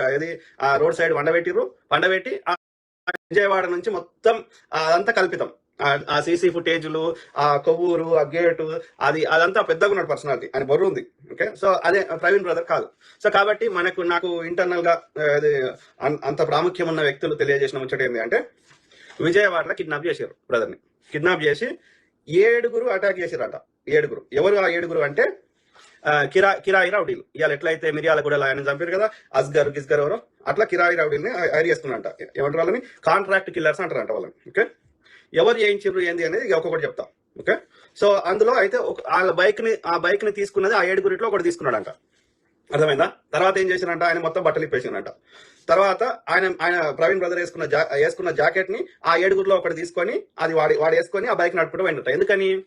ఇది ఆ road side వండబెట్టి Vijayawada నుంచి మొత్తం అదంతా కల్పితం. ఆ సీసీ ఫుటేజ్లు, ఆ కొవ్వూరు, ఆ గేటు, అదంతా పెద్దగా ఉన్నాడు పర్సనాలిటీ, ఆయన బరువు ఉంది. ఓకే, సో అదే ప్రవీణ్ బ్రదర్ కాదు. సో కాబట్టి నాకు ఇంటర్నల్ గా అంత ప్రాముఖ్యం ఉన్న వ్యక్తులు తెలియజేసిన ముచ్చట ఏంటి అంటే, విజయవాడలో కిడ్నాప్ చేశారు బ్రదర్ని. కిడ్నాప్ చేసి 7 అటాక్ చేశారంట. 7. ఎవరు ఆ 7 అంటే కిరాయి రౌడీలు. ఇవాళ ఎట్లయితే మిర్యాలగూడలో ఆయన చంపారు కదా, గిస్గర్ ఎవరో, అట్లా కిరాయి రౌడీల్ని హైర్ చేస్తున్నంట. ఏమంటారు వాళ్ళని? కాంట్రాక్ట్ కిల్లర్స్ అంటారంట వాళ్ళని. ఓకే, ఎవరు చేయించారు ఏంది అనేది ఒక్కొక్కటి చెప్తా. ఓకే, సో అందులో అయితే ఆ బైక్ ని తీసుకున్నది ఆ 7 ఒకటి తీసుకున్నాడంట. అర్థమైందా? తర్వాత ఏం చేసినంట, ఆయన మొత్తం బట్టలు ఇప్పేసినంట. తర్వాత ఆయన ప్రవీణ్ బ్రదర్ వేసుకున్న జాకెట్ ని ఆ 7 ఒకటి తీసుకొని అది వాడు వేసుకొని ఆ బైక్ నడుపుకుంటూ పోయినట్ట.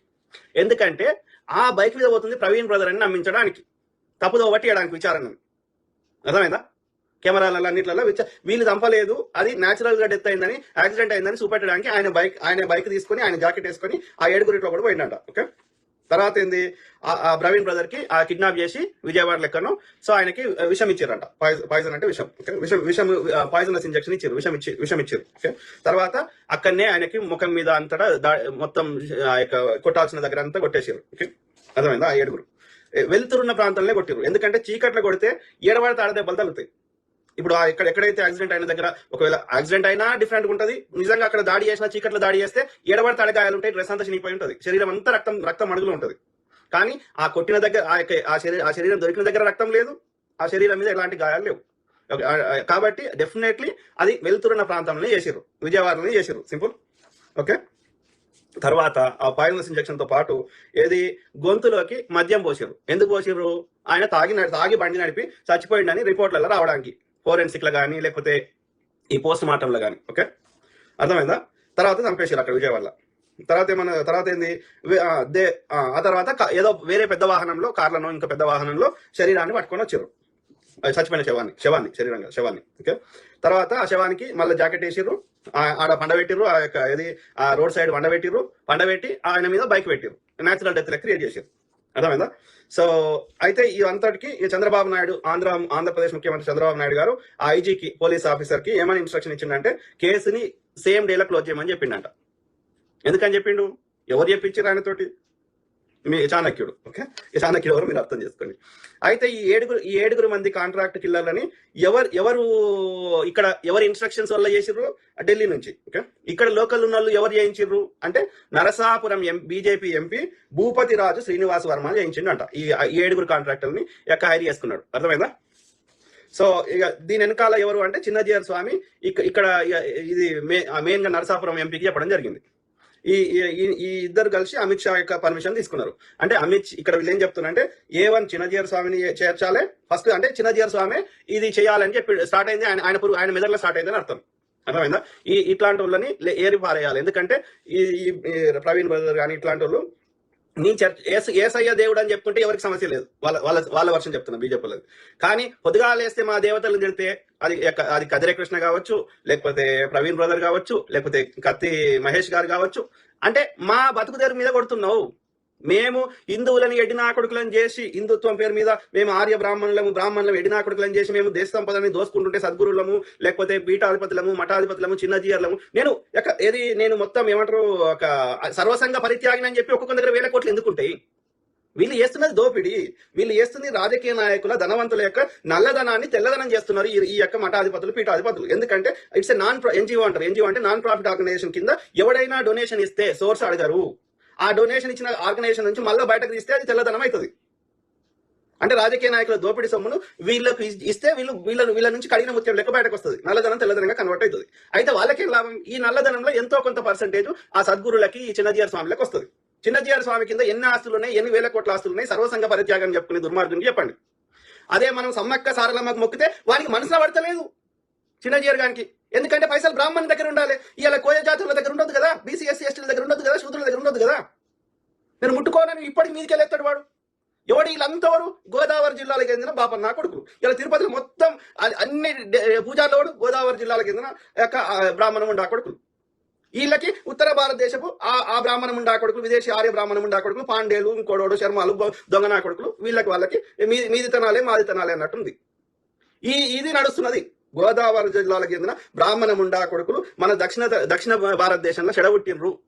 ఎందుకంటే ఆ బైక్ మీద పోతుంది ప్రవీణ్ బ్రదర్ అని నమ్మించడానికి, తప్పుదో పట్టియడానికి విచారణని. అర్థమైందా? కెమెరాలలో అన్నిట్లలో వీళ్ళు చంపలేదు, అది న్యాచురల్ గా డెత్ అయిందని, యాక్సిడెంట్ అయిందని చూపెట్టడానికి ఆయన బైక్ తీసుకొని ఆయన జాకెట్ వేసుకొని ఆ 7 కూడా పోయిందంట. ఓకే, తర్వాత ఏంది, ఆ ప్రవీణ్ బ్రదర్ కి ఆ కిడ్నాప్ చేసి విజయవాడ లెక్కను, సో ఆయనకి విషం ఇచ్చారంట. పాయిజన్ అంటే విషం. పాయిజనస్ ఇంజెక్షన్ ఇచ్చారు, విషం ఇచ్చారు. ఓకే, తర్వాత అక్కడనే ఆయనకి ముఖం మీద అంతటా మొత్తం కొట్టాల్సిన దగ్గర అంతా కొట్టేసారు. ఓకే, అర్థమైందా? ఆ 7 వెళ్తురున్న ప్రాంతంలో కొట్టారు. ఎందుకంటే చీకట్లో కొడితే ఏడవాడితే ఆడ దెబ్బలు తగులుతాయి. ఇప్పుడు ఎక్కడైతే యాక్సిడెంట్ అయిన దగ్గర, ఒకవేళ యాక్సిడెంట్ అయినా డిఫరెంట్ ఉంటుంది, నిజంగా అక్కడ దాడి చేసిన చీకట్లో దాడి చేస్తే ఏడబడి తడగాయాలు ఉంటాయి, డ్రెస్ అంతా చినిగిపోయి ఉంటుంది, శరీరం అంతా రక్తం అడుగులో ఉంటుంది. కానీ ఆ కొట్టిన దగ్గర ఆ శరీరం దొరికిన దగ్గర రక్తం లేదు, ఆ శరీరం మీద ఎలాంటి గాయాలు లేవు. కాబట్టి డెఫినెట్లీ అది వెళ్తున్న ప్రాంతంలోనే చేసిర్రు, విజయవాడలోనే చేసిర్రు. సింపుల్. ఓకే, తర్వాత ఆ పాయిజనస్ ఇంజెక్షన్ తో పాటు గొంతులోకి మద్యం పోసిర్రు. ఎందుకు పోసిర్రు? ఆయన తాగి బండి నడిపి చచ్చిపోయిందని రిపోర్ట్లలో రావడానికి, ఫోరెన్సిక్ లో కానీ లేకపోతే ఈ పోస్ట్ మార్టంలో కానీ. ఓకే, అర్థమైందా? తర్వాత చంపేసారు అక్కడ విజయవాడలో. తర్వాత ఏంది, ఆ తర్వాత ఏదో వేరే పెద్ద వాహనంలో, కార్లను ఇంకా పెద్ద వాహనంలో శరీరాన్ని పట్టుకొని వచ్చారు, చచ్చిపోయిన శవాన్ని. ఓకే, తర్వాత ఆ శవానికి మళ్ళీ జాకెట్ వేసిర్రు, ఆడ పండబెట్టిర్రు, ఆ రోడ్ సైడ్ పండబెట్టి ఆయన మీద బైక్ పెట్టిర్రు, న్యాచురల్ డెత్ క్రియేట్ చేశారు. అర్థమైందా? సో అయితే ఈ అంతటికి చంద్రబాబు నాయుడు, ఆంధ్రప్రదేశ్ ముఖ్యమంత్రి చంద్రబాబు నాయుడు గారు ఆ ఐజీకి, పోలీస్ ఆఫీసర్ కి ఏమని ఇన్స్ట్రక్షన్ ఇచ్చిండంటే, కేసుని సేమ్ డేలో క్లోజ్ చేయమని చెప్పిండంట. ఎందుకని చెప్పిండు? ఎవరు చెప్పించారు ఆయనతోటి? మీ చాణక్యుడు. ఓకే, ఈ చాణక్యుడు ఎవరు మీరు అర్థం చేసుకోండి. అయితే ఈ ఏడుగురు మంది కాంట్రాక్ట్ కిల్లర్లని ఎవరి ఇన్స్ట్రక్షన్స్ వల్ల చేసిర్రు? ఢిల్లీ నుంచి. ఓకే, ఇక్కడ లోకల్ ఉన్న వాళ్ళు ఎవరు చేయించిర్రు అంటే, నరసాపురం బీజేపీ ఎంపీ భూపతి రాజు శ్రీనివాస్ వర్మ చేయించిండు. ఈ 7 కాంట్రాక్టర్ని హైర్ చేసుకున్నాడు. అర్థమైందా? సో ఇక దీని వెనకాల ఎవరు అంటే చిన్నజీఆర్ స్వామి ఇక్కడ ఇది మెయిన్ గా నరసాపురం ఎంపీకి చెప్పడం జరిగింది. ఈ ఇద్దరు కలిసి అమిత్ షా యొక్క పర్మిషన్ తీసుకున్నారు. అంటే ఇక్కడ వీళ్ళు ఏం చెప్తున్నారంటే, A1 చిన్నజీఆర్ స్వామిని చేర్చాలి ఫస్ట్, అంటే చిన్నజీఆర్ స్వామి ఇది చేయాలని చెప్పి స్టార్ట్ అయింది, ఆయన మెదడులో స్టార్ట్ అయిందని అర్థం. అర్థమైందా? ఇట్లాంటి వాళ్ళని ఏరి పారేయాలి. ఎందుకంటే ఈ ప్రవీణ్ బ్రదర్ కానీ ఇట్లాంటి వాళ్ళు, నీ ఏసయ్య దేవుడు అని చెప్పుకుంటే ఎవరికి సమస్య లేదు, వాళ్ళ వర్షం చెప్తున్నా బీజేపీలది. కానీ పొద్దుగాలేస్తే మా దేవతలను తిడితే, అది కదిరే కృష్ణ కావచ్చు, లేకపోతే ప్రవీణ్ బ్రదర్ కావచ్చు, లేకపోతే కత్తి మహేష్ గారు కావచ్చు, అంటే మా బతుకుదేరు మీద కొడుతున్నావు. మేము హిందువులని ఎడినాకొడుకులను చేసి, హిందుత్వం పేరు మీద మేము ఆర్య బ్రాహ్మణులను ఎడినాకొడుకులను చేసి మేము దేశ సంపదని దోసుకుంటుంటే, సద్గురులము లేకపోతే పీఠాధిపతులము మఠాధిపతులము చిన్నజీయర్లము, నేను మొత్తం ఏమంటారు, ఒక సర్వసంగ పరిత్యాగిని అని చెప్పి ఒక్కొక్క దగ్గర 1000 కోట్లు ఎందుకుంటాయి? వీళ్ళు చేస్తున్నది దోపిడీ. వీళ్ళు చేస్తుంది రాజకీయ నాయకుల, ధనవంతుల యొక్క నల్లధనాన్ని తెల్లధనం చేస్తున్నారు ఈ యొక్క మఠాధిపతులు, పీఠాధిపతులు. ఎందుకంటే ఇట్స్ ఎన్జిఓ అంటారు. ఎన్జిఓ అంటే నాన్ ప్రాఫిట్ ఆర్గనైజేషన్ కింద ఎవడైనా డొనేషన్ ఇస్తే సోర్స్ అడగరు. ఆ డొనేషన్ ఇచ్చిన ఆర్గనైజేషన్ నుంచి మళ్ళీ బయటకు తీస్తే అది తెల్లధనం అవుతుంది. అంటే రాజకీయ నాయకుల దోపిడీ సొమ్మును వీళ్ళకు ఇస్తే వీళ్ళ నుంచి కడిగిన ముత్యం లెక్క బయటకు వస్తుంది, నల్లధనం తెల్లధనంగా కన్వర్ట్ అవుతుంది. అయితే వాళ్ళకి లాభం, ఈ నల్లధనంలో ఎంతో కొంత పర్సెంటేజ్ ఆ సద్గురులకి, ఈ చిన్నజీఆర్ స్వామిలకు వస్తుంది. చిన్నజీఆర్ స్వామి కింద ఎన్ని ఆస్తులు ఉన్నాయి, ఎన్ని 1000 కోట్ల ఆస్తులు ఉన్నాయి, సర్వసంగ పరిత్యాగం చెప్పుకునే దుర్మార్గునికి చెప్పండి. అదే మనం సమ్మక్క సారలమ్మకు మొక్కితే వానికి మనసులో పడతలేదు చిన్నజీఆర్ గారికి. ఎందుకంటే పైసలు బ్రాహ్మణ్ దగ్గర ఉండాలి, ఇలా కోయ జాతుల దగ్గర ఉండదు కదా, బీసీ ఎస్సీ ఎస్టీల దగ్గర ఉండదు కదా, శూద్రుల దగ్గర ఉండదు కదా. నేను ముట్టుకోనని ఇప్పటికి మీదికి వెళ్ళేస్తాడు వాడు. వీళ్ళంతవరు గోదావరి జిల్లాలకు చెందిన బాపన్న కొడుకులు. ఇలా తిరుపతిలో మొత్తం అన్ని పూజాల్లో గోదావరి జిల్లాలకు చెందిన బ్రాహ్మణ ముండా కొడుకులు. వీళ్ళకి ఉత్తర భారతదేశపు ఆ బ్రాహ్మణ ముండా కొడుకులు, విదేశీ ఆర్య బ్రాహ్మణ ముండా కొడుకులు, పాండేలు, ఇంకోడోడు, శర్మలు, దొంగనా కొడుకులు, వాళ్ళకి మీది తనాలే మాది తనాలే అన్నట్టుంది. ఇది నడుస్తున్నది. గోదావరి జిల్లాలకు చెందిన బ్రాహ్మణ ముండా కొడుకులు మన దక్షిణ భారతదేశంలో చెడగొట్టిండ్రు.